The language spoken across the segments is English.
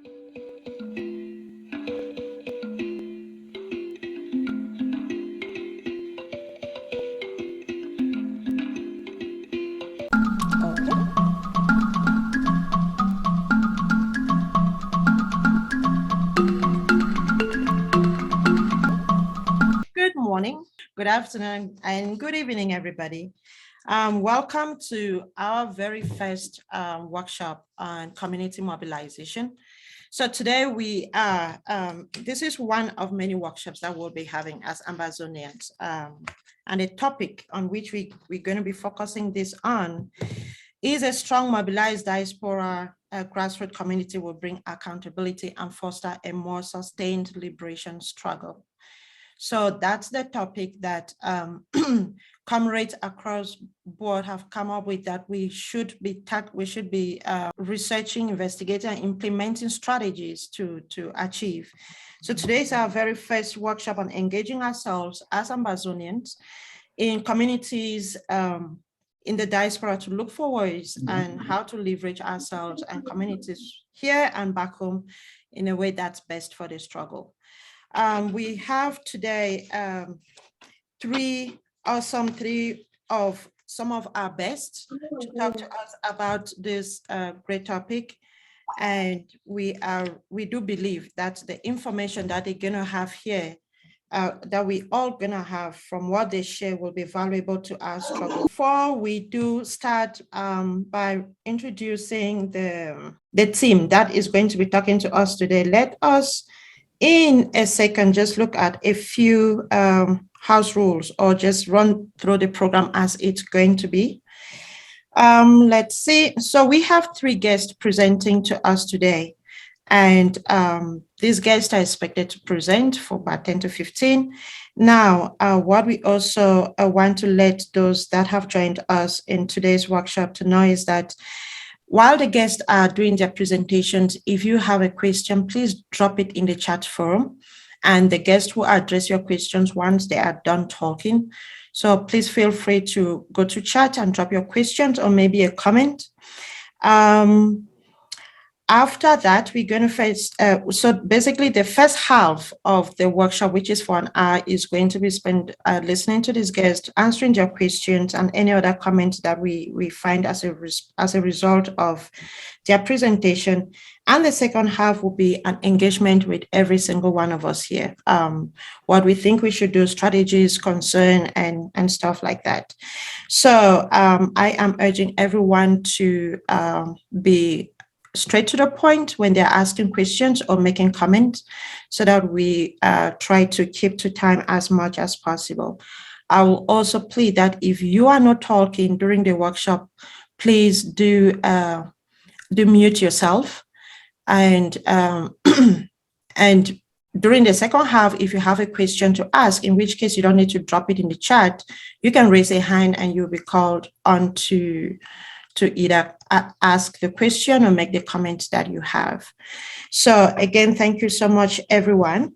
Good morning, good afternoon, and good evening, everybody. Welcome to our very first workshop on community mobilization. So today we are, this is one of many workshops that we'll be having as Ambazonians. And the topic on which we're going to be focusing this on is a strong mobilized diaspora grassroots community will bring accountability and foster a more sustained liberation struggle. So that's the topic that comrades across board have come up with, that we should be researching, investigating, and implementing strategies to achieve. So today is our very first workshop on engaging ourselves as Ambazonians in communities in the diaspora to look for ways and how to leverage ourselves and communities here and back home in a way that's best for the struggle. We have today three of some of our best to talk to us about this great topic. And we do believe that the information that they're gonna have here, that we all gonna have from what they share, will be valuable to our struggle. Before we do start by introducing the team that is going to be talking to us today, let us in a second just look at a few house rules, or just run through the program as it's going to be. Let's see. So we have three guests presenting to us today. And these guests are expected to present for about 10 to 15. Now, what we also want to let those that have joined us in today's workshop to know is that while the guests are doing their presentations, if you have a question, please drop it in the chat forum, and the guests will address your questions once they are done talking. So please feel free to go to chat and drop your questions or maybe a comment. After that, we're going to face, so basically the first half of the workshop, which is for an hour, is going to be spent listening to these guests, answering their questions and any other comments that we find as a result of their presentation. And the second half will be an engagement with every single one of us here. What we think we should do, strategies, concern, and stuff like that. So I am urging everyone to be straight to the point when they're asking questions or making comments, so that we try to keep to time as much as possible. I will also plead that if you are not talking during the workshop, please do mute yourself. And and during the second half, if you have a question to ask, in which case you don't need to drop it in the chat, you can raise a hand and you'll be called on to either ask the question or make the comments that you have. So again, thank you so much, everyone.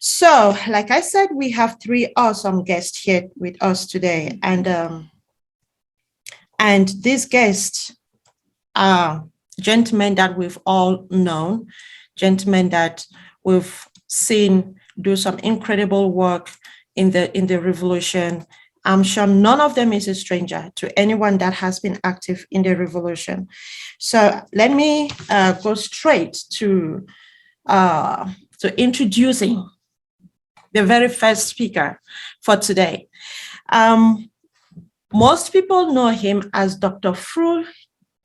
So like I said, we have three awesome guests here with us today. And these guests are gentlemen that we've all known, gentlemen that we've seen do some incredible work in the revolution. I'm sure none of them is a stranger to anyone that has been active in the revolution. So let me go straight to introducing the very first speaker for today. Most people know him as Dr. Fru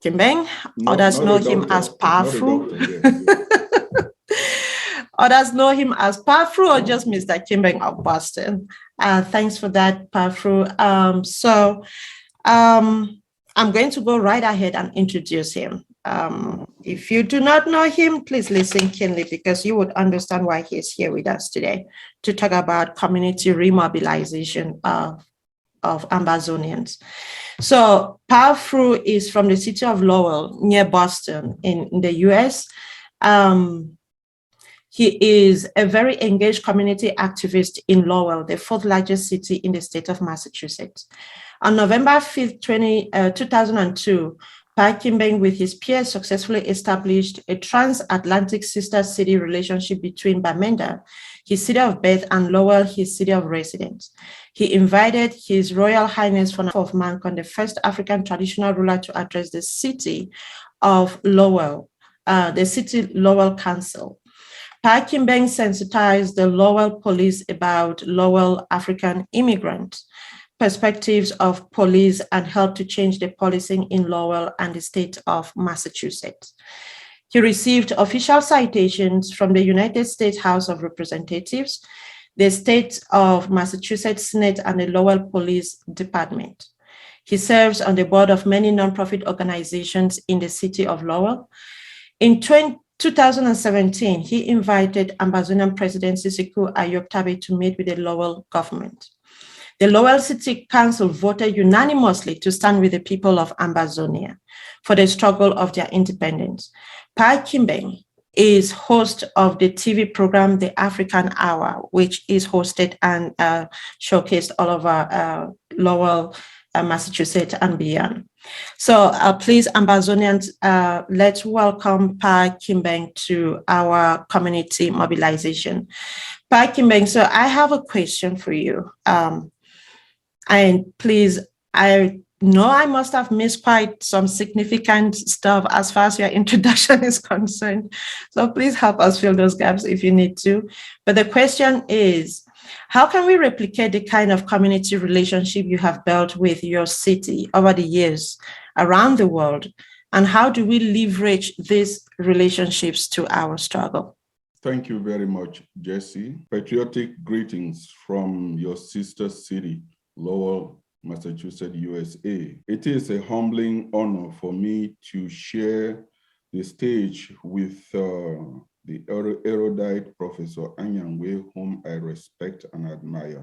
Kimbeng. Others know him as Pa Fru. Others know him as Pa Fru or just Mr. Kimbeng of Boston. Thanks for that, Pa Fru. I'm going to go right ahead and introduce him. If you do not know him, please listen keenly, because you would understand why he is here with us today to talk about community remobilization of Ambazonians. So Pa Fru is from the city of Lowell, near Boston in the US. He is a very engaged community activist in Lowell, the fourth largest city in the state of Massachusetts. On November 5th, 2002, Pa Kimbeng, with his peers, successfully established a transatlantic sister city relationship between Bamenda, his city of birth, and Lowell, his city of residence. He invited His Royal Highness Fon of Mancon, the first African traditional ruler, to address the city of Lowell, the city Lowell Council. Pa Kimbeng sensitized the Lowell police about Lowell African immigrants, perspectives of police, and helped to change the policing in Lowell and the state of Massachusetts. He received official citations from the United States House of Representatives, the state of Massachusetts Senate, and the Lowell Police Department. He serves on the board of many nonprofit organizations in the city of Lowell. In 2017, he invited Ambazonian President Sisiku Ayoktabe to meet with the Lowell government. The Lowell City Council voted unanimously to stand with the people of Ambazonia for the struggle of their independence. Pa Kimbeng is host of the TV program, The African Hour, which is hosted and showcased all over Lowell, Massachusetts, and beyond. So please, Ambazonians, let's welcome Pa Kimbeng to our community mobilization. Pa Kimbeng, so I have a question for you. And please, I know I must have missed quite some significant stuff as far as your introduction is concerned. So please help us fill those gaps if you need to. But the question is, how can we replicate the kind of community relationship you have built with your city over the years around the world? And how do we leverage these relationships to our struggle? Thank you very much, Jesse. Patriotic greetings from your sister city, Lowell, Massachusetts, USA. It is a humbling honor for me to share the stage with the erudite Professor Anyangwe, whom I respect and admire,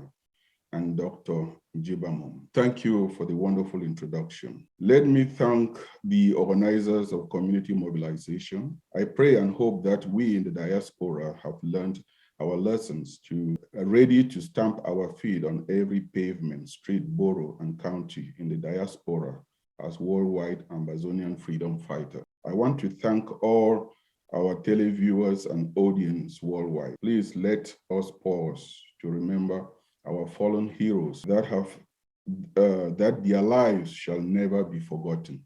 and Dr. Jibamon. Thank you for the wonderful introduction. Let me thank the organizers of community mobilization. I pray and hope that we in the diaspora have learned our lessons to ready to stamp our feet on every pavement, street, borough, and county in the diaspora as worldwide Ambazonian freedom fighter. I want to thank all our televiewers and audience worldwide. Please let us pause to remember our fallen heroes that have that their lives shall never be forgotten.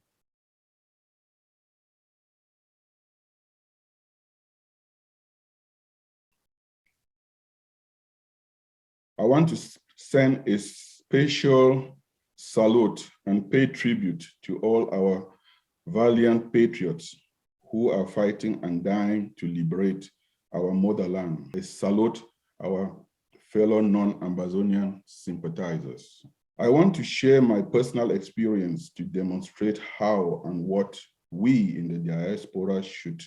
I want to send a special salute and pay tribute to all our valiant patriots who are fighting and dying to liberate our motherland. I salute our fellow non-Ambazonian sympathizers. I want to share my personal experience to demonstrate how and what we in the diaspora should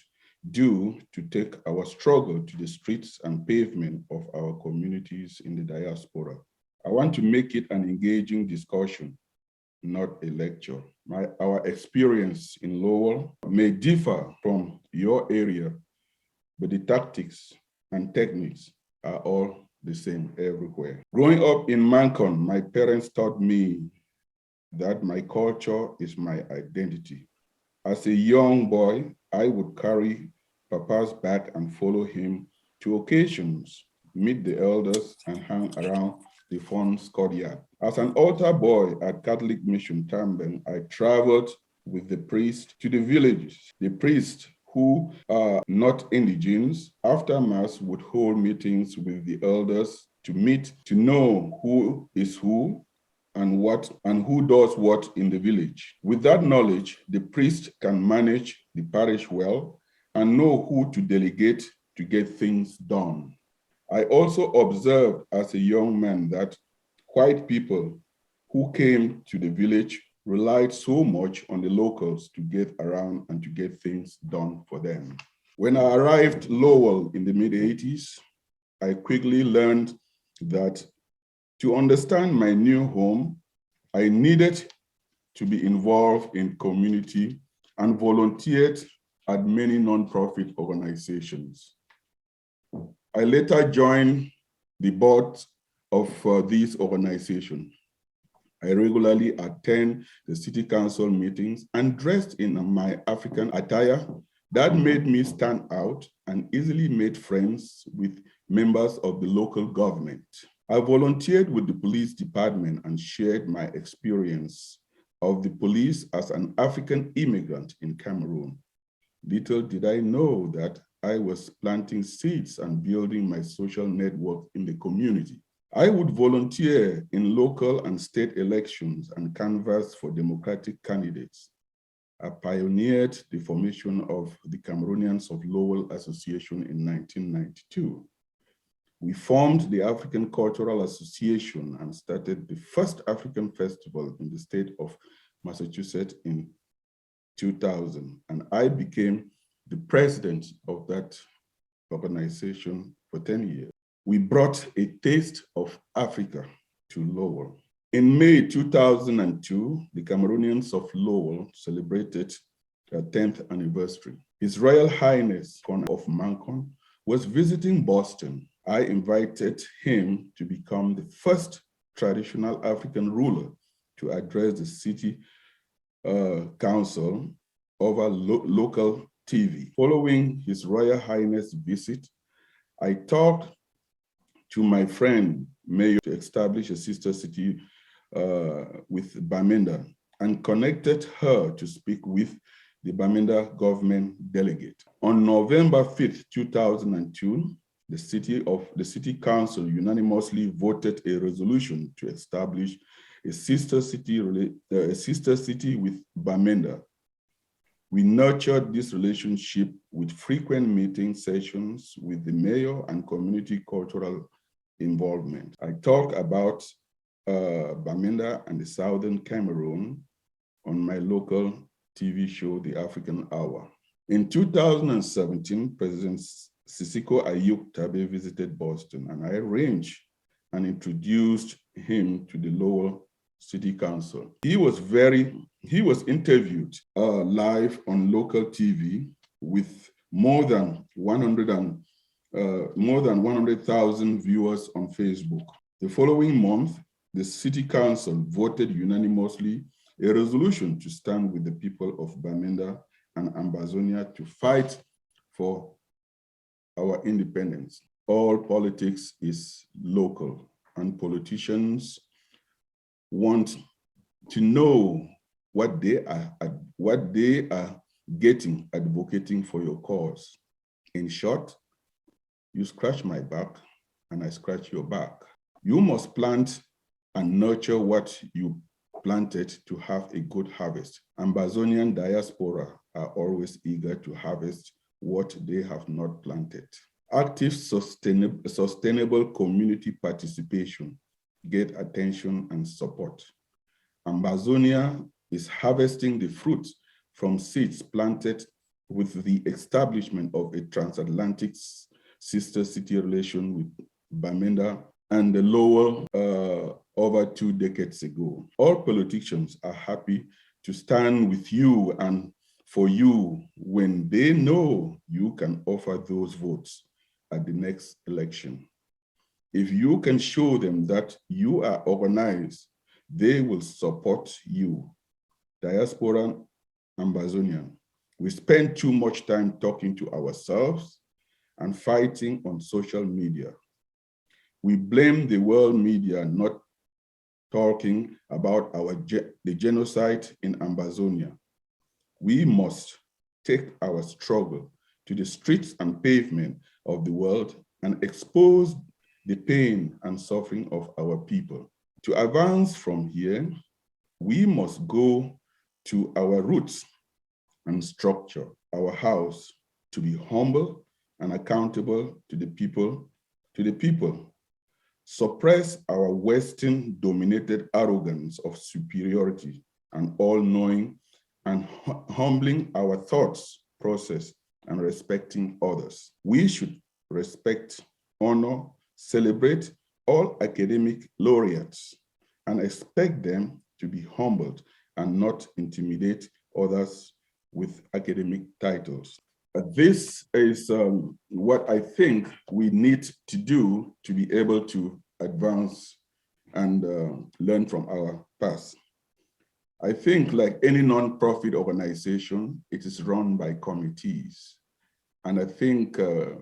do to take our struggle to the streets and pavement of our communities in the diaspora. I want to make it an engaging discussion, not a lecture. Our experience in Lowell may differ from your area, but the tactics and techniques are all the same everywhere. Growing up in Mancon, my parents taught me that my culture is my identity. As a young boy, I would carry Papa's bag and follow him to occasions, meet the elders, and hang around the fun's courtyard. As an altar boy at Catholic Mission Tambeng, I traveled with the priest to the villages. The priests who are not indigenes, after Mass would hold meetings with the elders to meet, to know who is who, and what and who does what in the village. With that knowledge, the priest can manage the parish well and know who to delegate to get things done. I also observed as a young man that white people who came to the village relied so much on the locals to get around and to get things done for them. When I arrived Lowell in the mid-80s, I quickly learned that to understand my new home, I needed to be involved in community and volunteered at many nonprofit organizations. I later joined the board of these organizations. I regularly attend the city council meetings and dressed in my African attire. That made me stand out and easily made friends with members of the local government. I volunteered with the police department and shared my experience of the police as an African immigrant in Cameroon. Little did I know that I was planting seeds and building my social network in the community. I would volunteer in local and state elections and canvass for democratic candidates. I pioneered the formation of the Cameroonians of Lowell Association in 1992. We formed the African Cultural Association and started the first African festival in the state of Massachusetts in 2000. And I became the president of that organization for 10 years. We brought a taste of Africa to Lowell. In May 2002, the Cameroonians of Lowell celebrated their 10th anniversary. His Royal Highness of Mancon was visiting Boston. I invited him to become the first traditional African ruler to address the city council over local TV. Following His Royal Highness visit, I talked to my friend Mayor to establish a sister city with Bamenda and connected her to speak with the Bamenda government delegate. On November 5th, 2002, the city council unanimously voted a resolution to establish a sister city with Bamenda. We nurtured this relationship with frequent meeting sessions with the mayor and community cultural involvement. I talk about Bamenda and the Southern Cameroon on my local TV show, The African Hour. In 2017, President Sisiko Ayuk Tabe visited Boston, and I arranged and introduced him to the Lowell City Council. He was interviewed live on local TV with more than 100,000 viewers on Facebook. The following month, the City Council voted unanimously a resolution to stand with the people of Bamenda and Ambazonia to fight for our independence. All politics is local, and politicians want to know what they are getting advocating for your cause. In short, you scratch my back and I scratch your back. You must plant and nurture what you planted to have a good harvest. Ambazonian diaspora are always eager to harvest what they have not planted. Active, sustainable community participation get attention and support. Ambazonia is harvesting the fruits from seeds planted with the establishment of a transatlantic sister city relation with Bamenda and the Lowell over 2 decades ago. All politicians are happy to stand with you and for you when they know you can offer those votes at the next election. If you can show them that you are organized, they will support you. Diaspora Ambazonian, we spend too much time talking to ourselves and fighting on social media. We blame the world media not talking about the genocide in Ambazonia. We must take our struggle to the streets and pavement of the world and expose the pain and suffering of our people. To advance from here, we must go to our roots and structure our house to be humble and accountable to the people. Suppress our Western-dominated arrogance of superiority and all-knowing, and humbling our thoughts, process, and respecting others. We should respect, honor, celebrate all academic laureates and expect them to be humbled and not intimidate others with academic titles. This is what I think we need to do to be able to advance and learn from our pass. I think like any non-profit organization, it is run by committees. And I think the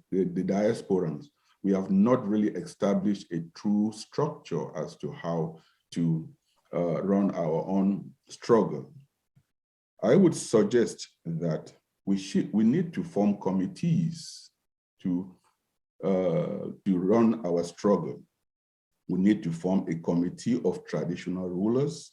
diasporans, we have not really established a true structure as to how to run our own struggle. I would suggest that we need to form committees to run our struggle. We need to form a committee of traditional rulers.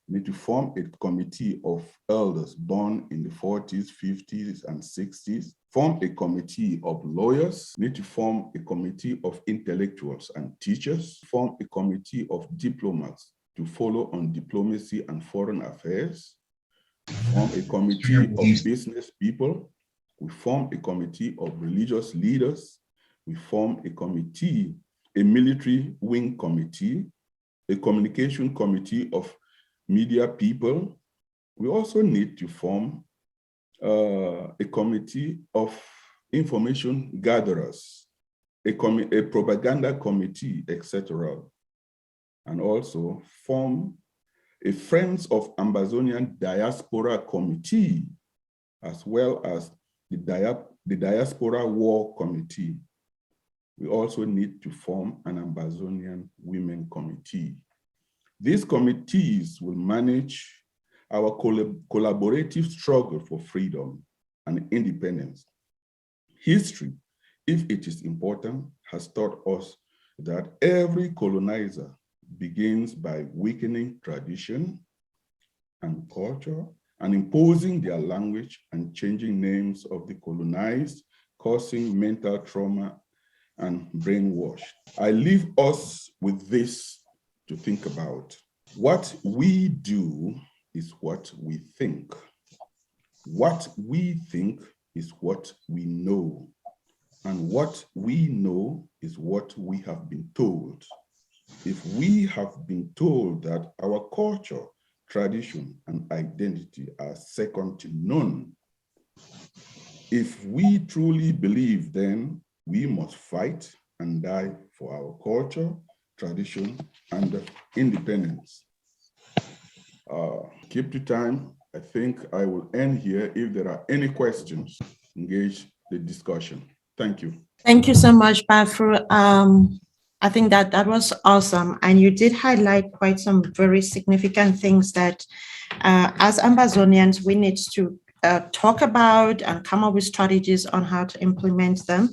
We need to form a committee of elders born in the 40s, 50s, and 60s. Form a committee of lawyers. We need to form a committee of intellectuals and teachers. Form a committee of diplomats to follow on diplomacy and foreign affairs. Form a committee of business people. We form a committee of religious leaders. We form a committee, a military wing committee, a communication committee of media people. We also need to form a committee of information gatherers, a propaganda committee, etc. And also form a Friends of Ambazonian Diaspora Committee, as well as the Diaspora War Committee. We also need to form an Ambazonian Women Committee. These committees will manage our collaborative struggle for freedom and independence. History, if it is important, has taught us that every colonizer begins by weakening tradition and culture and imposing their language and changing names of the colonized, causing mental trauma and brainwash. I leave us with this to think about. What we do is what we think. What we think is what we know. And what we know is what we have been told. If we have been told that our culture, tradition, and identity are second to none, if we truly believe, then we must fight and die for our culture, tradition, and independence. Keep to time. I think I will end here. If there are any questions, engage the discussion. Thank you. Thank you so much, Bafru. I think that was awesome. And you did highlight quite some very significant things that as Ambazonians, we need to talk about and come up with strategies on how to implement them.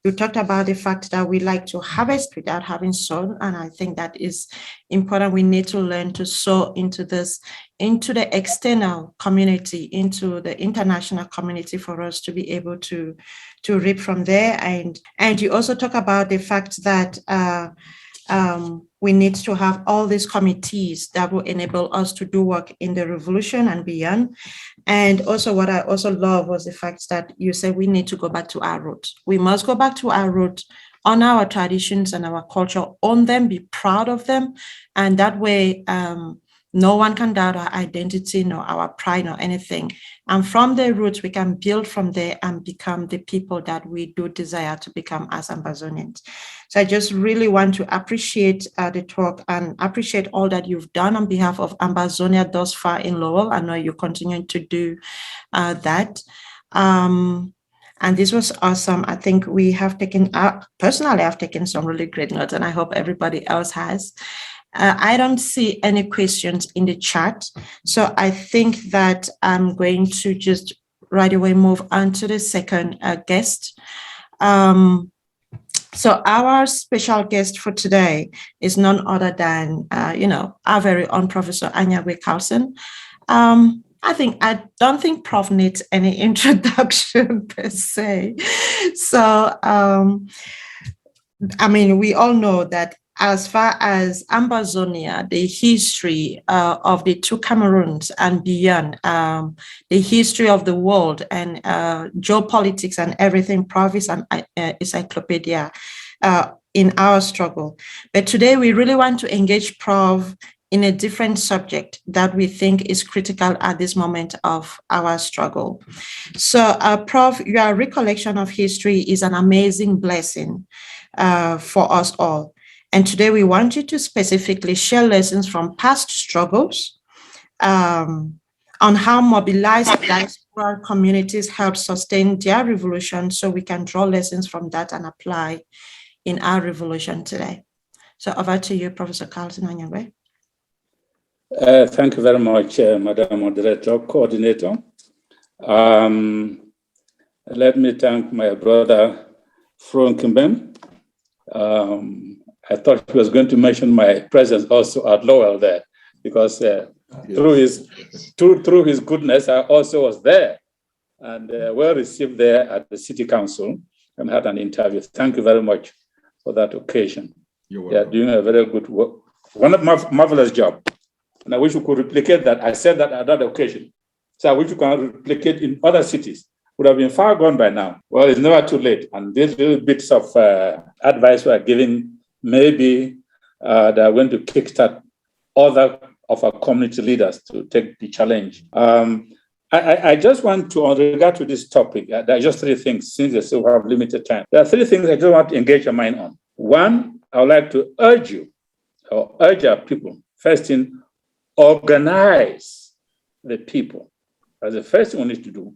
You talked about the fact that we like to harvest without having sown, and I think that is important. We need to learn to sow into this, into the external community, into the international community for us to be able to reap from there. And you also talk about the fact that we need to have all these committees that will enable us to do work in the revolution and beyond. And also what I also love was the fact that you said we need to go back to our roots. We must go back to our roots, on our traditions and our culture, own them, be proud of them. And that way, no one can doubt our identity, nor our pride, nor anything. And from the roots, we can build from there and become the people that we do desire to become as Ambazonians. So I just really want to appreciate the talk and appreciate all that you've done on behalf of Ambazonia thus far in Lowell. I know you continue to do that. And this was awesome. I think we have taken, personally, I've taken some really great notes, and I hope everybody else has. I don't see any questions in the chat. So I think that I'm going to just right away move on to the second guest. So our special guest for today is none other than, our very own Professor Anyagwe Carlson. I don't think Prof needs any introduction per se. So, we all know that as far as Ambazonia, the history of the two Cameroons and beyond, the history of the world and geopolitics and everything, Prof is an encyclopedia in our struggle. But today we really want to engage Prof in a different subject that we think is critical at this moment of our struggle. So, Prof, your recollection of history is an amazing blessing for us all. And today we want you to specifically share lessons from past struggles on how mobilized diaspora communities help sustain their revolution, so we can draw lessons from that and apply in our revolution today. So over to you, Professor Carlton Anyangwe. Thank you very much, Madam Moderator, Coordinator. Let me thank my brother, Frank Kimbem. I thought he was going to mention my presence also at Lowell there, because through his goodness, I also was there and well received there at the City Council and had an interview. Thank you very much for that occasion. You're welcome. They are doing a very good work, marvelous job. And I wish we could replicate that. I said that at that occasion. So I wish we can replicate in other cities. Would have been far gone by now. Well, it's never too late. And these little bits of advice we are giving, maybe they are going to kickstart other of our community leaders to take the challenge. I just want to, in regard to this topic, there are just three things, since we still have limited time. There are three things I just want to engage your mind on. One, I would like to urge you, or urge our people, first thing, organize the people. That's the first thing we need to do,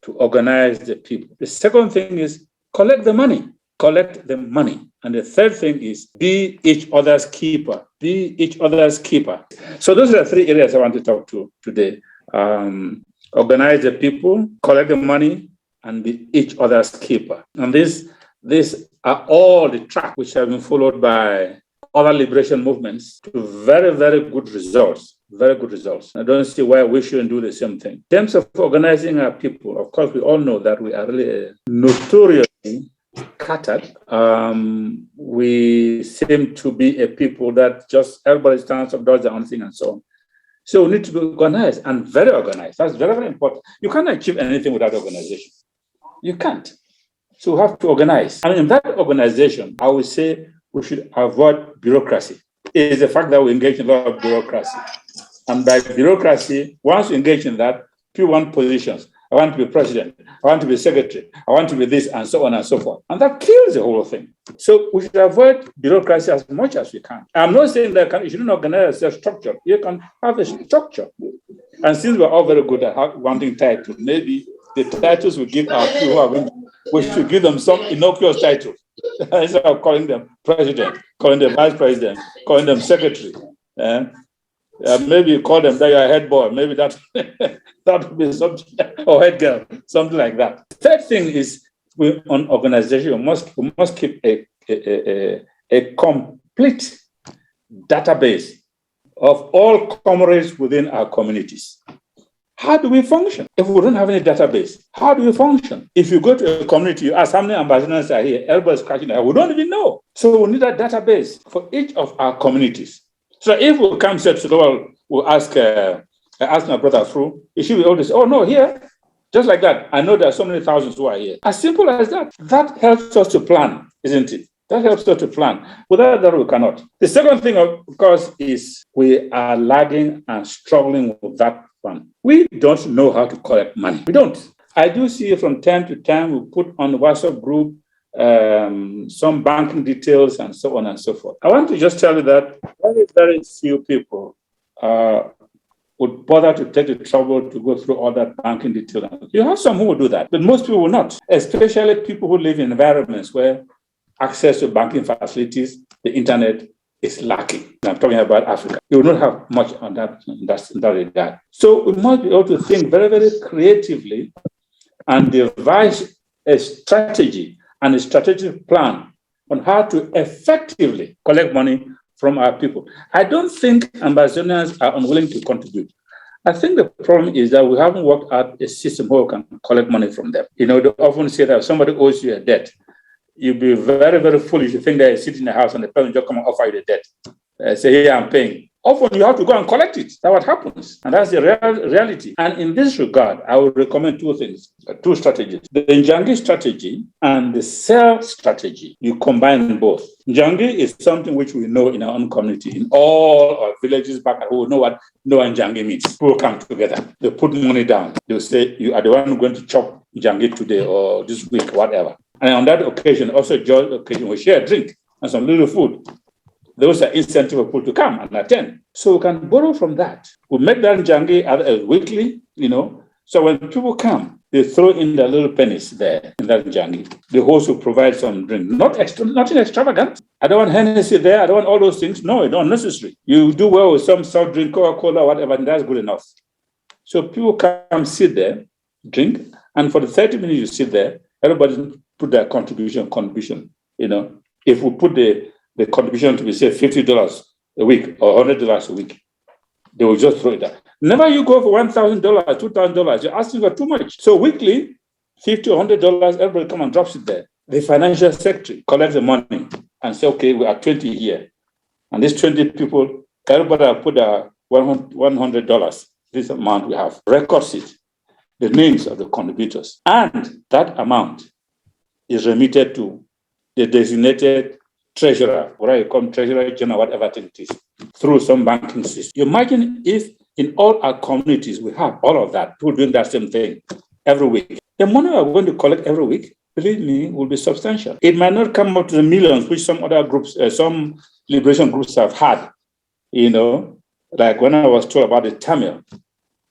to organize the people. The second thing is collect the money. Collect the money. And the third thing is be each other's keeper. Be each other's keeper. So those are the three areas I want to talk to today. Organize the people, collect the money, and be each other's keeper. And these are all the tracks which have been followed by other liberation movements to very, very good results. Very good results. I don't see why we shouldn't do the same thing. In terms of organizing our people, of course, we all know that we are really notoriously scattered. We seem to be a people that just everybody stands up, does their own thing, and so on. So we need to be organized and very organized. That's very, very important. You can't achieve anything without organization. You can't. So we have to organize. And in that organization, I would say we should avoid bureaucracy. It is the fact that we engage in a lot of bureaucracy. And by bureaucracy, once you engage in that, people want positions. I want to be president. I want to be secretary. I want to be this, and so on and so forth. And that kills the whole thing. So we should avoid bureaucracy as much as we can. I'm not saying that you shouldn't organize a structure. You can have a structure. And since we're all very good at wanting titles, maybe the titles we give our people, we should give them some innocuous titles. Instead of calling them president, calling them vice president, calling them secretary. Maybe you call them that you're a head boy. Maybe that would be something, or head girl, something like that. Third thing is, on organization, we must keep a complete database of all comrades within our communities. How do we function if we don't have any database? How do we function? If you go to a community, you ask how many Ambazonians are here, everybody's scratching their head. We don't even know. So we need a database for each of our communities. So if we come to well, we'll ask my brother through, is she will always say, oh no, here, just like that. I know there are so many thousands who are here. As simple as that. That helps us to plan, isn't it? That helps us to plan. Without that, we cannot. The second thing, of course, is we are lagging and struggling with that one. We don't know how to collect money. We don't. I do see from time to time, we put on the WhatsApp group some banking details and so on and so forth. I want to just tell you that very, very few people would bother to take the trouble to go through all that banking detail. You have some who will do that, but most people will not, especially people who live in environments where access to banking facilities, the internet is lacking. I'm talking about Africa. You will not have much on that in that regard. So we must be able to think very, very creatively and devise a strategy and a strategic plan on how to effectively collect money from our people. I don't think Ambazonians are unwilling to contribute. I think the problem is that we haven't worked out a system where we can collect money from them. You know, they often say that if somebody owes you a debt, you'll be very, very foolish to think that you sit in the house and the person just come and offer you the debt. Say, yeah, I'm paying. Often you have to go and collect it. That's what happens. And that's the reality. And in this regard, I would recommend two things, two strategies. The Njangi strategy and the cell strategy. You combine both. Njangi is something which we know in our own community. In all our villages back at home, we know what Njangi means. People come together. They put money down. They'll say, you are the one going to chop Njangi today or this week, whatever. And on that occasion, also joint occasion, we share a drink and some little food. those are incentive for people to come and attend. So we can borrow from that. We make that Njangi weekly, So when people come, they throw in their little pennies there in that Njangi. The host will provide some drink. Nothing extravagant. I don't want Hennessy there. I don't want all those things. No, it's not necessary. You do well with some soft drink, Coca-Cola, whatever, and that's good enough. So people come sit there, drink, and for the 30 minutes you sit there, everybody put their contribution. If we put the contribution to be, say, $50 a week or $100 a week, they will just throw it out. Never you go for $1,000, $2,000, you're asking for too much. So weekly, $50 or $100, everybody come and drops it there. The financial secretary collects the money and say, okay, we are 20 here. And these 20 people, everybody will put $100, this amount we have, records it, the names of the contributors. And that amount is remitted to the designated treasurer, whatever you call treasurer, general, whatever it is, through some banking system. You imagine if in all our communities we have all of that, people doing that same thing every week. The money we're going to collect every week, believe me, will be substantial. It might not come up to the millions, which some other groups, some liberation groups have had. Like when I was told about the Tamil,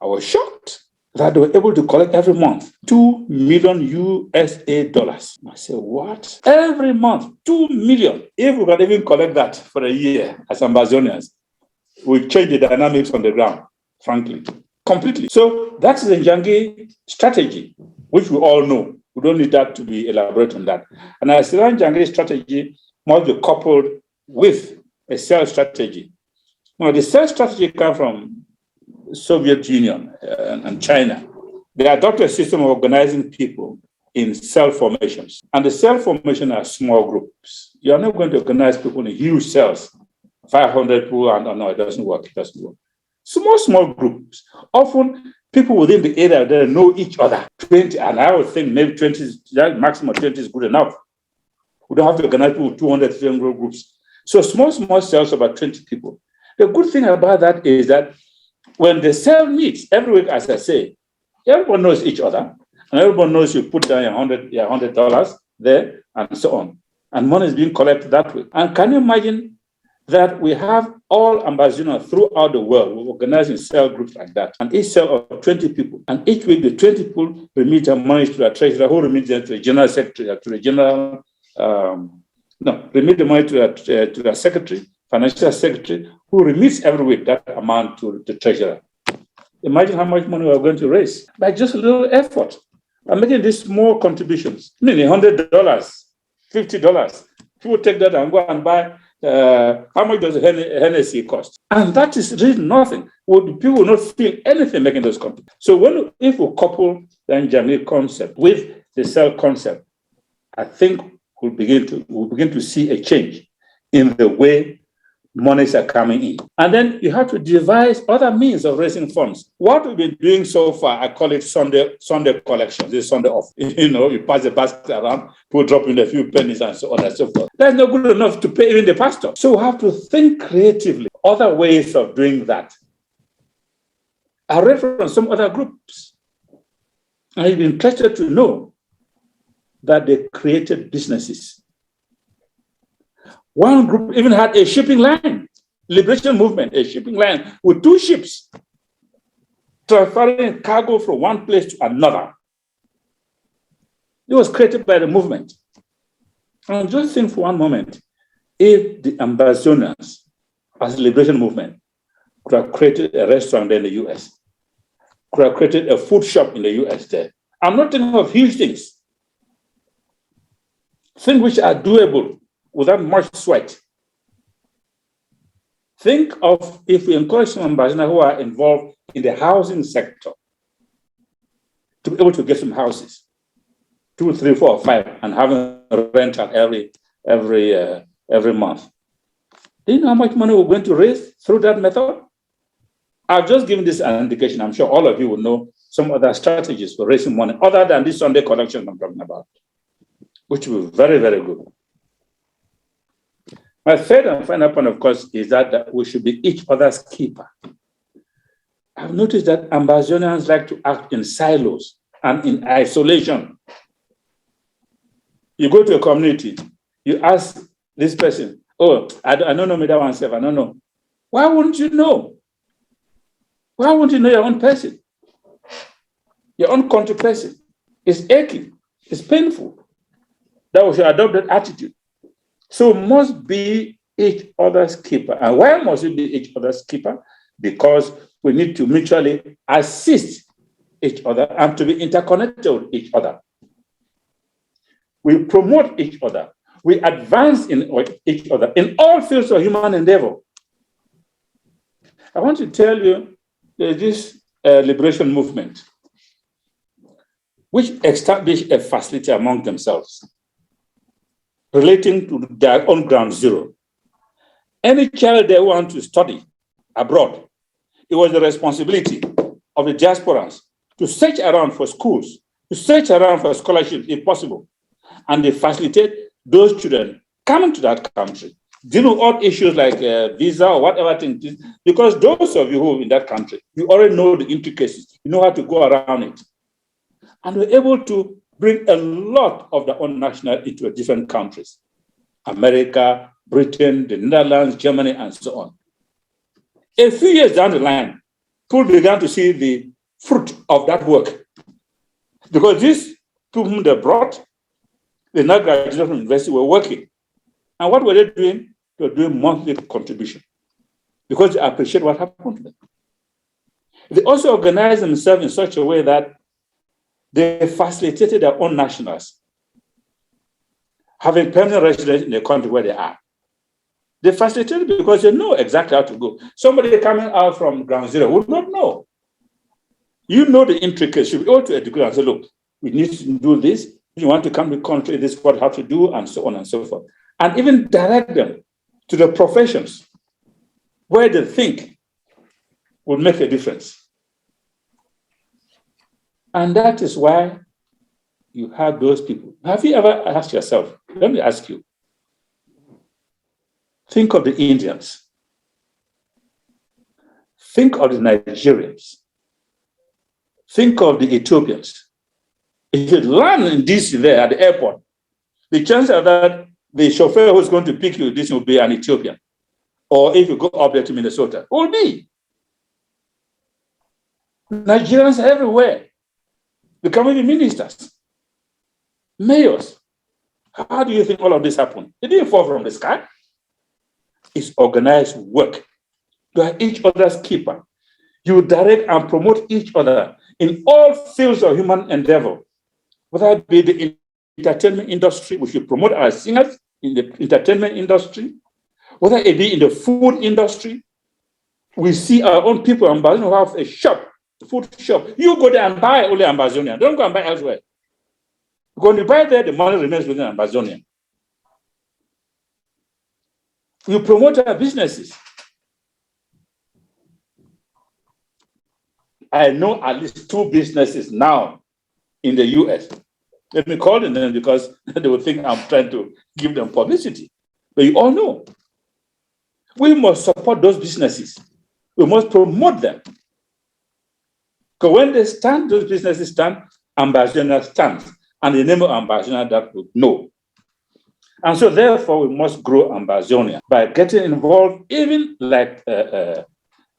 I was shocked that they were able to collect every month $2 million USA. I said, what? Every month, 2 million. If we can even collect that for a year as Ambazonians, we change the dynamics on the ground, frankly, completely. So that's the Njangi strategy, which we all know. We don't need that to be elaborated on that. And I said, Njangi strategy must be coupled with a sales strategy. Now, the sales strategy comes from Soviet Union and China. They adopted a system of organizing people in cell formations. And the cell formation are small groups. You are not going to organize people in huge cells, 500 people, and no, it doesn't work. Small groups. Often people within the area, they know each other. 20, and I would think maybe 20, maximum 20 is good enough. We don't have to organize people with 200, 300 groups. So small cells, about 20 people. The good thing about that is that when the cell meets every week, as I say, everyone knows each other, and everyone knows you put down $100 there, and so on. And money is being collected that way. And can you imagine that we have all Ambazonians throughout the world, we're organizing cell groups like that, and each cell of 20 people. And each week, the 20 people remit their money to the treasurer, who remits them to the general secretary, remit the money to the secretary, financial secretary, who remits every week that amount to the treasurer. Imagine how much money we're going to raise by just a little effort. I'm making these small contributions. I mean, $100, $50. People take that and go and buy. How much does Hennessy cost? And that is really nothing. People will not feel anything making those contributions. So if we couple the Njangi concept with the cell concept, I think we'll begin to see a change in the way monies are coming in. And then you have to devise other means of raising funds. What we've been doing so far, I call it Sunday collection. This is Sunday off. You pass the basket around, people drop in a few pennies and so on and so forth. That's not good enough to pay even the pastor. So we have to think creatively, other ways of doing that. I read from some other groups. I've been interested to know that they created businesses. One group even had a shipping line, liberation movement, a shipping line with 2 ships transferring cargo from one place to another. It was created by the movement. And just think for one moment, if the Ambazonians, as a liberation movement, could have created a restaurant there in the US, could have created a food shop in the US there. I'm not thinking of huge things which are doable without much sweat. Think of if we encourage some Ambazonians who are involved in the housing sector to be able to get some houses, 2, 3, 4, or 5, and having a rental every month. Do you know how much money we're going to raise through that method? I've just given this an indication. I'm sure all of you will know some other strategies for raising money other than this Sunday collection I'm talking about, which will be very, very good. My third and final point, of course, is that we should be each other's keeper. I've noticed that Ambazonians like to act in silos and in isolation. You go to a community, you ask this person, Oh, I don't know me that one self. I don't know. Why wouldn't you know? Why wouldn't you know your own person? Your own country person. It's aching. It's painful. That we should adopt that attitude. So we must be each other's keeper. And why must we be each other's keeper? Because we need to mutually assist each other and to be interconnected with each other. We promote each other. We advance in each other in all fields of human endeavor. I want to tell you, there's this liberation movement which established a facility among themselves relating to their own ground zero. Any child they want to study abroad, it was the responsibility of the diasporans to search around for schools, to search around for scholarships if possible, and they facilitate those children coming to that country, dealing with all issues like visa or whatever thing, because those of you who are in that country, you already know the intricacies, you know how to go around it. And we're able to bring a lot of their own national into different countries, America, Britain, the Netherlands, Germany, and so on. A few years down the line, people began to see the fruit of that work. Because these people whom they brought, they now graduated from university, were working. And what were they doing? They were doing monthly contribution because they appreciate what happened to them. They also organized themselves in such a way that they facilitated their own nationals having permanent residence in the country where they are. They facilitated because they know exactly how to go. Somebody coming out from ground zero would not know. You know the intricacies. You go to a degree and say, look, we need to do this. If you want to come to the country, this is what you have to do, and so on and so forth. And even direct them to the professions where they think would make a difference. And that is why you have those people. Have you ever asked yourself, let me ask you, think of the Indians, think of the Nigerians, think of the Ethiopians. If you land in DC there at the airport, the chances are that the chauffeur who's going to pick you, this will be an Ethiopian. Or if you go up there to Minnesota, will be. Nigerians are everywhere, becoming ministers, mayors. How do you think all of this happened? It didn't fall from the sky. It's organized work. You are each other's keeper. You direct and promote each other in all fields of human endeavor, whether it be the entertainment industry, we should promote our singers in the entertainment industry, whether it be in the food industry. We see our own people in Ambazonian who have a shop, a food shop. You go there and buy only Ambazonian. Don't go and buy elsewhere. When you buy there, the money remains within Ambazonian. You promote our businesses. I know at least 2 businesses now in the US. Let me call them because they will think I'm trying to give them publicity. But you all know. We must support those businesses. We must promote them. Because when they stand, those businesses stand, Ambazonian stands. And the name of Ambazonian that would know. And so therefore, we must grow Ambazonia by getting involved, even like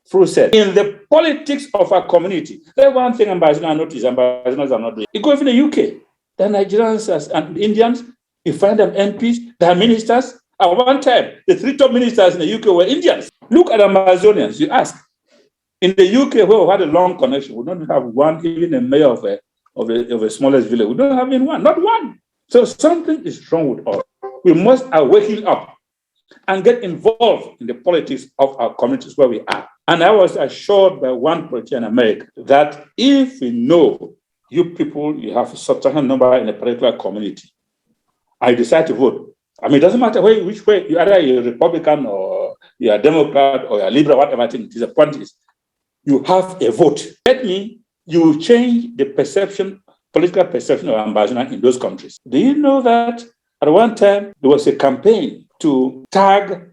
Fru said, in the politics of our community. That's one thing Ambazonians notice, Ambazonians are not doing. You go in the UK, the Nigerians and Indians, you find them MPs, they are ministers. At one time, the 3 top ministers in the UK were Indians. Look at Ambazonians, you ask. In the UK, where we had a long connection, we don't have one, even a mayor of a smallest village. We don't have even one, not one. So something is wrong with us. We must awaken up and get involved in the politics of our communities where we are. And I was assured by one politician in America that if we know you people, you have a certain number in a particular community, and you decide to vote, I mean, it doesn't matter which way, you're either a Republican or you're a Democrat or you're a Liberal, whatever thing it is, the point is, you have a vote. That means you change the perception, political perception of Ambazonian in those countries. Do you know that at one time there was a campaign to tag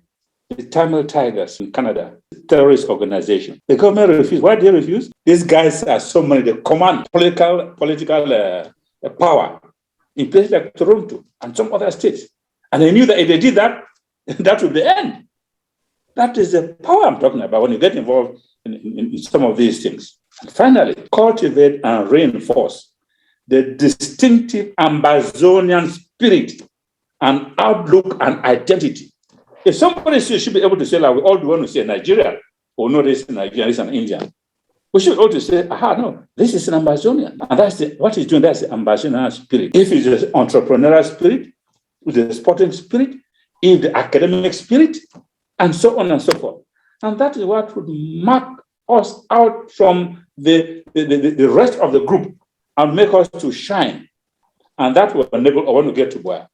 the Tamil Tigers in Canada, terrorist organization? The government refused. Why did they refuse? These guys are so many, they command political power in places like Toronto and some other states. And they knew that if they did that, That will be the end. That is the power I'm talking about when you get involved in some of these things. And finally, cultivate and reinforce the distinctive Ambazonian spirit and outlook and identity. If somebody should be able to say, like we all want to say Nigeria, or no, this is Nigerian, this is an Indian. We should be able to say, no, this is an Ambazonian. And that's what he's doing, that's the Ambazonian spirit. If it's the entrepreneurial spirit, the sporting spirit, if the academic spirit, and so on and so forth. And that is what would mark us out from the rest of the group and make us to shine. And that will enable, I want to get to where?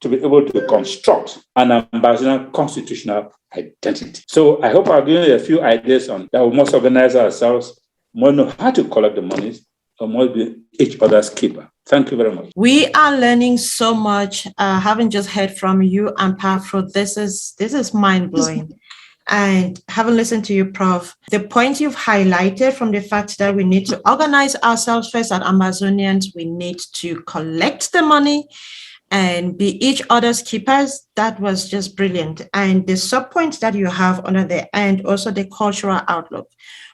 To be able to construct an Ambazonian constitutional identity. So I hope I've given you a few ideas on that we must organize ourselves, more know how to collect the monies, or must be each other's keeper. Thank you very much. We are learning so much. Having just heard from you and Pafro, this is mind-blowing. And having listened to you, Prof, the point you've highlighted from the fact that we need to organize ourselves first as Ambazonians, we need to collect the money and be each other's keepers, that was just brilliant. And the sub-points that you have under there, and also the cultural outlook,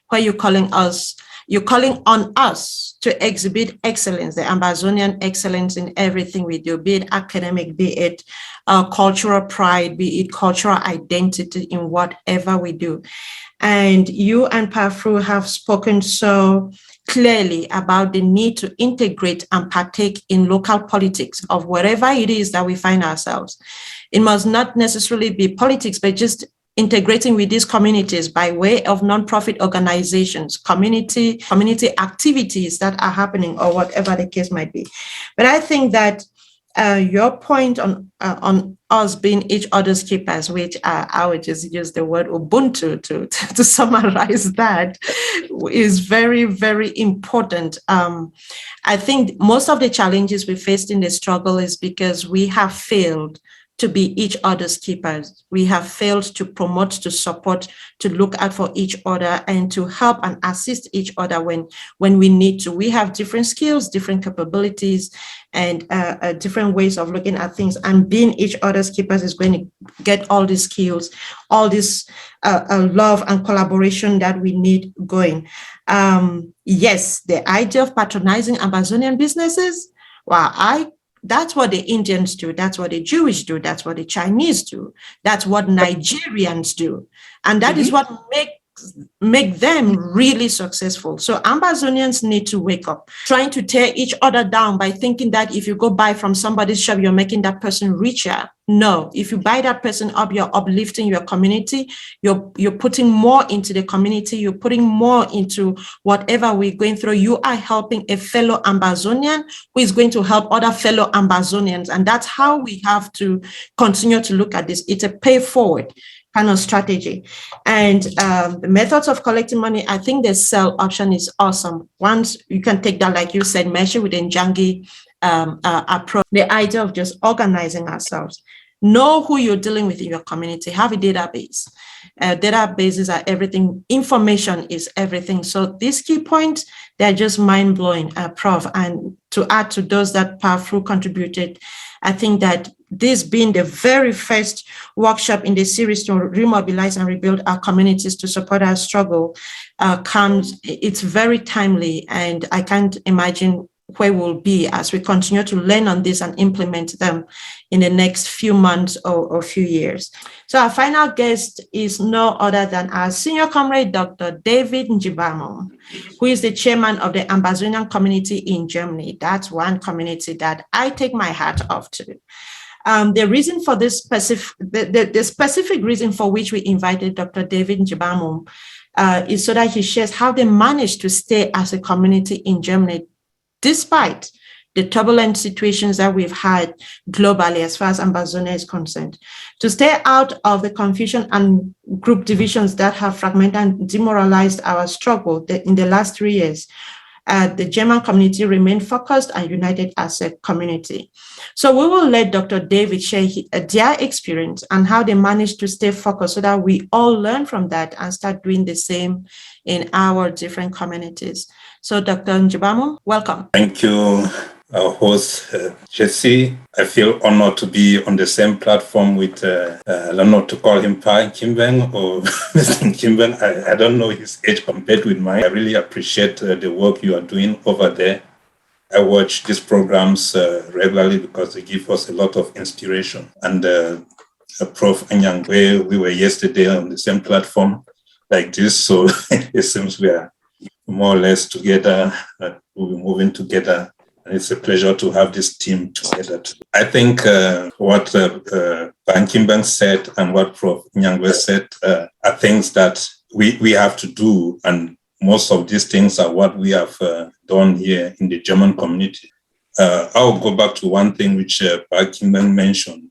where you're calling on us to exhibit excellence, the Ambazonian excellence in everything we do, be it academic, be it cultural pride, be it cultural identity in whatever we do. And you and Pafru have spoken so clearly about the need to integrate and partake in local politics of wherever it is that we find ourselves. It must not necessarily be politics, but just integrating with these communities by way of nonprofit organizations, community activities that are happening, or whatever the case might be. But I think that your point on us being each other's keepers, which I would just use the word Ubuntu to summarize that, is very, very important. I think most of the challenges we faced in the struggle is because we have failed to be each other's keepers. We have failed to promote, to support, to look out for each other, and to help and assist each other when we need to. We have different skills, different capabilities, and different ways of looking at things. And being each other's keepers is going to get all these skills, all this love and collaboration that we need going. Yes, the idea of patronizing Ambazonian businesses, well, that's what the Indians do. That's what the Jewish do. That's what the Chinese do. That's what Nigerians do. And that is what make them really successful. So Ambazonians need to wake up. Trying to tear each other down by thinking that if you go buy from somebody's shop, you're making that person richer. No, if you buy that person up, you're uplifting your community. You're putting more into the community. You're putting more into whatever we're going through. You are helping a fellow Ambazonian who is going to help other fellow Ambazonians. And that's how we have to continue to look at this. It's a pay forward kind of strategy. And the methods of collecting money, I think the sell option is awesome. Once you can take that, like you said, measure with Njangi approach, the idea of just organizing ourselves. Know who you're dealing with in your community. Have a database. Databases are everything. Information is everything. So these key points, they're just mind-blowing, Prof. And to add to those that Pafru contributed, I think that this being the very first workshop in the series to remobilize and rebuild our communities to support our struggle it's very timely, and I can't imagine where we'll be as we continue to learn on this and implement them in the next few months or few years. So our final guest is no other than our senior comrade, Dr. David Njibamo, who is the chairman of the Ambazonian community in Germany. That's one community that I take my hat off to. The reason for this the specific reason for which we invited Dr. David Njibamo is so that he shares how they managed to stay as a community in Germany, despite the turbulent situations that we've had globally as far as Ambazonia is concerned, to stay out of the confusion and group divisions that have fragmented and demoralized our struggle in the last 3 years. The German community remained focused and united as a community. So we will let Dr. David share their experience and how they managed to stay focused so that we all learn from that and start doing the same in our different communities. So Dr. Njibamo, welcome. Thank you our host, Jesse. I feel honored to be on the same platform with, I don't know to call him Pa Kimbeng or Mr. Kimbeng. I don't know his age compared with mine. I really appreciate the work you are doing over there. I watch these programs regularly because they give us a lot of inspiration. And Prof. Anyang, we were yesterday on the same platform like this, so it seems we are more or less together, we'll be moving together. And it's a pleasure to have this team together. I think what Ban Kimbang said and what Prof. Nyangwe said are things that we have to do. And most of these things are what we have done here in the German community. I'll go back to one thing which Ban Kimbang mentioned,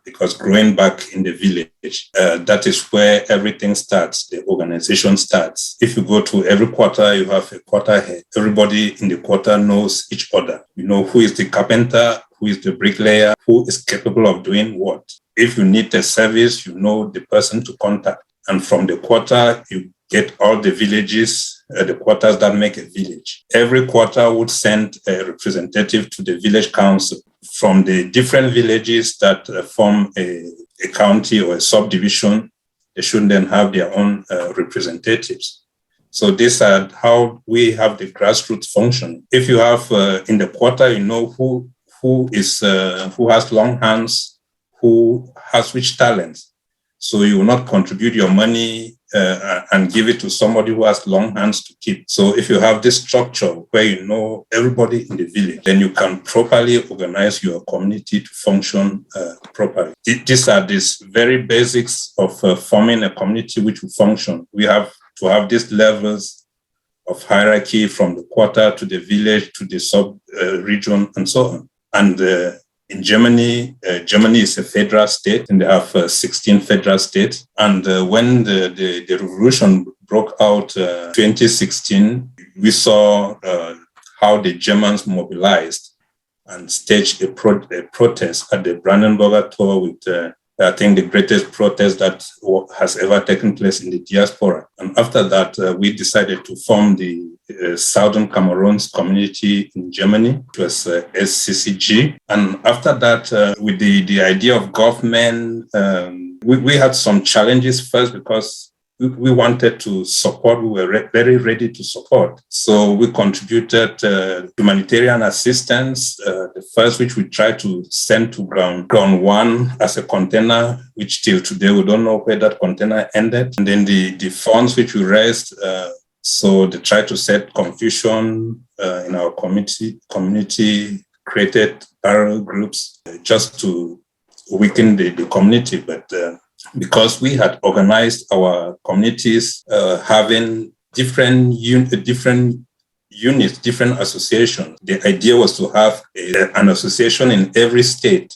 because growing back in the village, that is where everything starts, the organization starts. If you go to every quarter, you have a quarter head. Everybody in the quarter knows each other. You know who is the carpenter, who is the bricklayer, who is capable of doing what. If you need a service, you know the person to contact. And from the quarter, you get all the villages, the quarters that make a village. Every quarter would send a representative to the village council from the different villages that form a county or a subdivision. They should then have their own representatives. So these are how we have the grassroots function. If you have in the quarter, you know who has long hands, who has which talents. So you will not contribute your money and give it to somebody who has long hands to keep. So if you have this structure where you know everybody in the village, then you can properly organize your community to function properly. These are these very basics of forming a community which will function. We have to have these levels of hierarchy from the quarter to the village to the sub-region and so on. And in Germany, Germany is a federal state, and they have 16 federal states. And when the revolution broke out 2016, we saw how the Germans mobilized and staged a protest at the Brandenburger Tor with, I think, the greatest protest that has ever taken place in the diaspora. And after that, we decided to form the Southern Cameroons community in Germany. It was SCCG. And after that, with the idea of government, we had some challenges first because we wanted to support, we were very ready to support. So we contributed humanitarian assistance, the first which we tried to send to ground one as a container, which till today we don't know where that container ended. And then the funds which we raised, so they tried to set confusion in our community created parallel groups just to weaken the community. But because we had organized our communities having different units, different associations, the idea was to have an association in every state.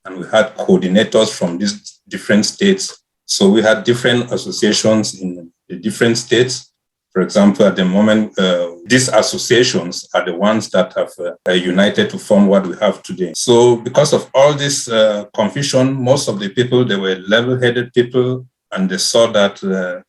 And we had coordinators from these different states. So we had different associations in the different states. For example, at the moment, these associations are the ones that have united to form what we have today. So because of all this confusion, most of the people, they were level-headed people, and they saw that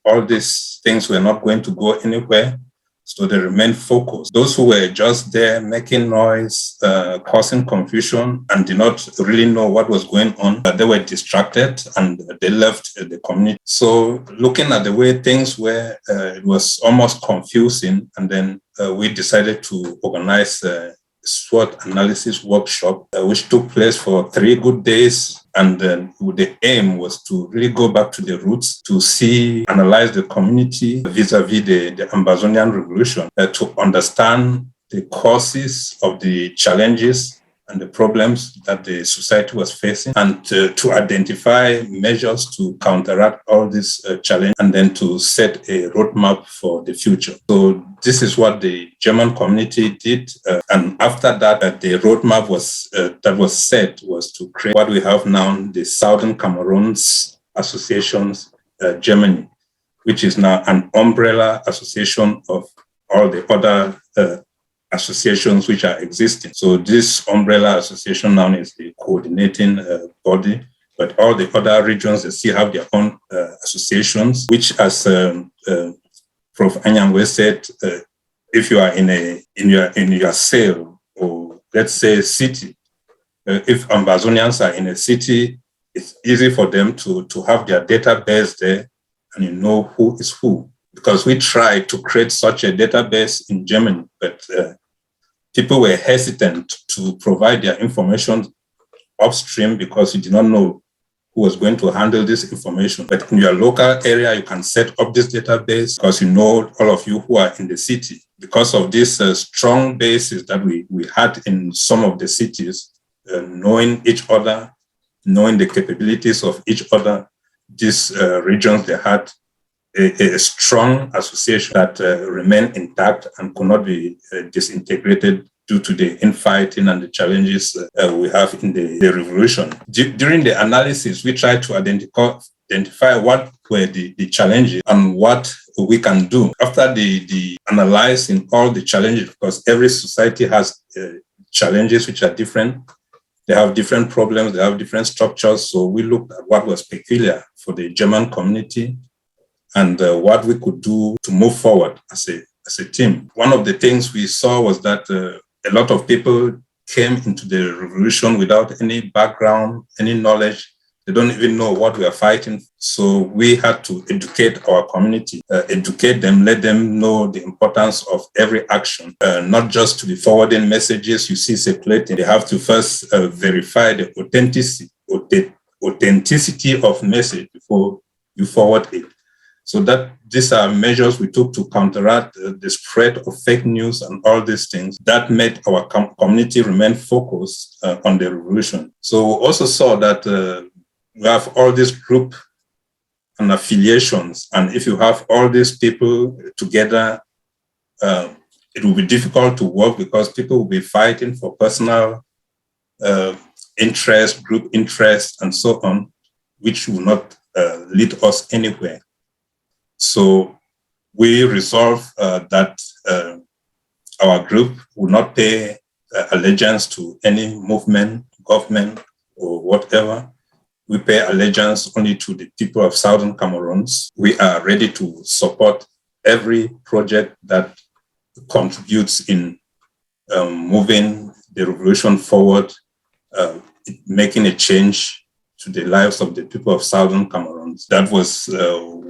all these things were not going to go anywhere. So they remained focused. Those who were just there making noise, causing confusion, and did not really know what was going on, they were distracted and they left the community. So looking at the way things were, it was almost confusing. And then we decided to organize a SWOT analysis workshop, which took place for 3 good days. And then the aim was to really go back to the roots, to analyze the community vis-a-vis the Ambazonian revolution, to understand the causes of the challenges and the problems that the society was facing, and to identify measures to counteract all these challenges, and then to set a roadmap for the future. So this is what the German community did. And after that, the roadmap that was set was to create what we have now, the Southern Cameroons Associations Germany, which is now an umbrella association of all the other associations which are existing. So this umbrella association now is the coordinating body, but all the other regions, they still have their own associations, which, as Prof. Anyangwe said, if you are in your sale or let's say, city. If Ambazonians are in a city, it's easy for them to have their database there and you know who is who. Because we tried to create such a database in Germany, but people were hesitant to provide their information upstream because you did not know who was going to handle this information. But in your local area, you can set up this database because you know all of you who are in the city. Because of this strong basis that we had in some of the cities, knowing each other, knowing the capabilities of each other, these regions, they had a strong association that remained intact and could not be disintegrated due to the infighting and the challenges we have in the revolution. During the analysis, we tried to identify what were the challenges and what we can do. After the analyzing all the challenges, because every society has challenges which are different. They have different problems, they have different structures. So we looked at what was peculiar for the German community and what we could do to move forward as a team. One of the things we saw was that a lot of people came into the revolution without any background, any knowledge. They don't even know what we are fighting. So we had to educate our community, educate them, let them know the importance of every action, not just to be forwarding messages you see circulating. They have to first verify the authenticity of message before you forward it. So that these are measures we took to counteract the spread of fake news and all these things that made our community remain focused on the revolution. So we also saw that we have all these group and affiliations. And if you have all these people together, it will be difficult to work because people will be fighting for personal interest, group interest, and so on, which will not lead us anywhere. So we resolved that our group will not pay allegiance to any movement, government, or whatever. We pay allegiance only to the people of Southern Cameroons. We are ready to support every project that contributes in moving the revolution forward, making a change to the lives of the people of Southern Cameroons. That was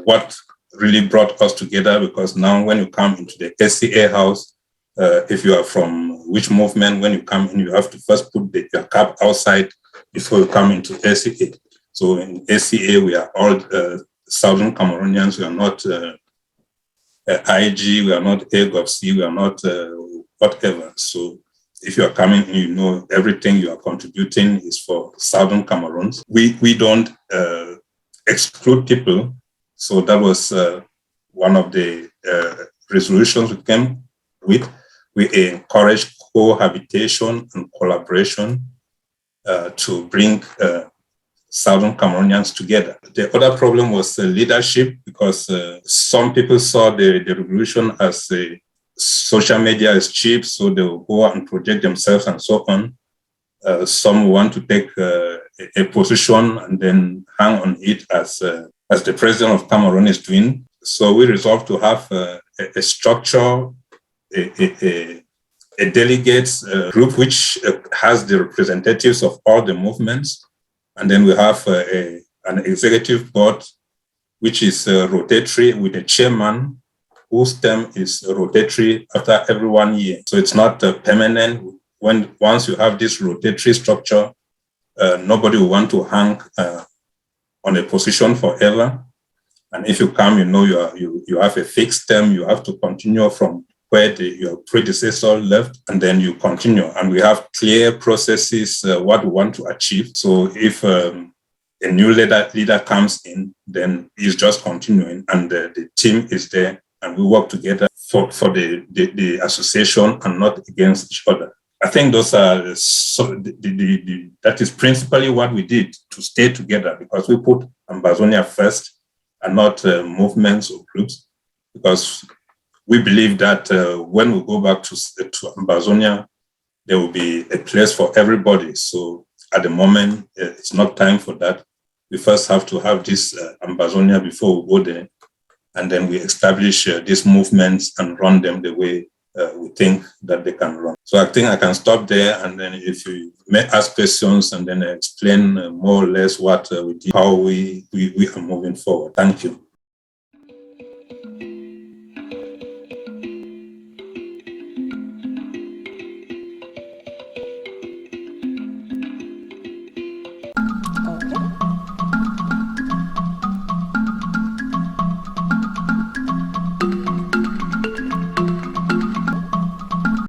what really brought us together, because now when you come into the SCA house, if you are from which movement, when you come in, you have to first put your cap outside before you come into SCA. So in SCA, we are all Southern Cameroonians. We are not IG, we are not AGOFC, we are not whatever. So if you are coming in, you know everything you are contributing is for Southern Cameroons. We don't exclude people. So that was one of the resolutions we came with. We encourage cohabitation and collaboration to bring Southern Cameroonians together. The other problem was leadership, because some people saw the revolution as social media is cheap, so they will go out and project themselves and so on. Some want to take a position and then hang on it as the president of Cameroon is doing. So we resolved to have a structure, a delegates group which has the representatives of all the movements. And then we have an executive board, which is rotatory, with a chairman whose term is rotatory after every 1 year. So it's not permanent. Once you have this rotatory structure, nobody will want to hang on a position forever. And if you come, you know you have a fixed term. You have to continue from where your predecessor left, and then you continue. And we have clear processes, what we want to achieve. So if a new leader comes in, then he's just continuing, and the team is there, and we work together for the association and not against each other. I think those are that is principally what we did to stay together, because we put Ambazonia first and not movements or groups, because we believe that when we go back to Ambazonia, there will be a place for everybody. So at the moment, it's not time for that. We first have to have this Ambazonia before we go there, and then we establish these movements and run them the way we think that they can run. So I think I can stop there, and then if you may ask questions and then explain more or less what we did, how we are moving forward. Thank you.